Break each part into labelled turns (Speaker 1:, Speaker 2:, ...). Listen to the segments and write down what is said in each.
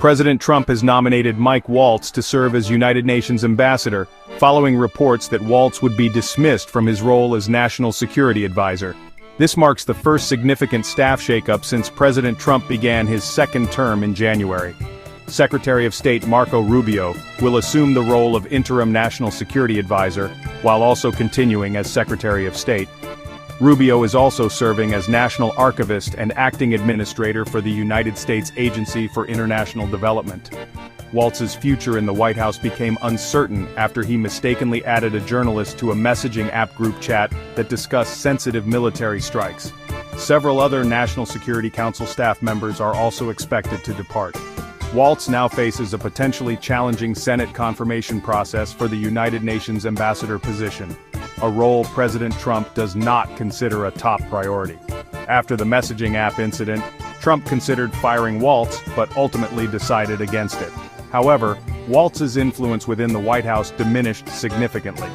Speaker 1: President Trump has nominated Mike Waltz to serve as United Nations ambassador, following reports that Waltz would be dismissed from his role as National Security Advisor. This marks the first significant staff shakeup since President Trump began his second term in January. Secretary of State Marco Rubio will assume the role of interim National Security Advisor, while also continuing as Secretary of State. Rubio is also serving as National Archivist and Acting Administrator for the United States Agency for International Development. Waltz's future in the White House became uncertain after he mistakenly added a journalist to a messaging app group chat that discussed sensitive military strikes. Several other National Security Council staff members are also expected to depart. Waltz now faces a potentially challenging Senate confirmation process for the United Nations ambassador position, a role President Trump does not consider a top priority. After the messaging app incident, Trump considered firing Waltz, but ultimately decided against it. However, Waltz's influence within the White House diminished significantly.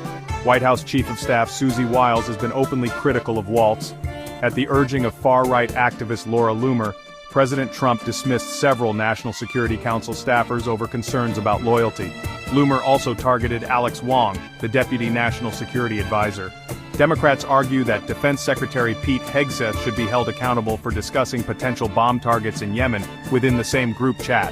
Speaker 1: White House Chief of Staff Susie Wiles has been openly critical of Waltz. At the urging of far-right activist Laura Loomer, President Trump dismissed several National Security Council staffers over concerns about loyalty. Loomer also targeted Alex Wong, the Deputy National Security Advisor. Democrats argue that Defense Secretary Pete Hegseth should be held accountable for discussing potential bomb targets in Yemen within the same group chat.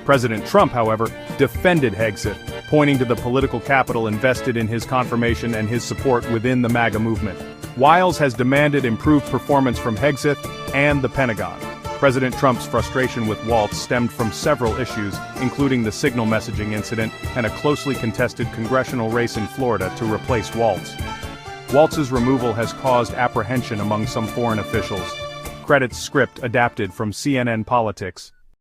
Speaker 1: President Trump, however, defended Hegseth, pointing to the political capital invested in his confirmation and his support within the MAGA movement. Wiles has demanded improved performance from Hegseth and the Pentagon. President Trump's frustration with Waltz stemmed from several issues, including the signal messaging incident and a closely contested congressional race in Florida to replace Waltz. Waltz's removal has caused apprehension among some foreign officials. Credits script adapted from CNN Politics.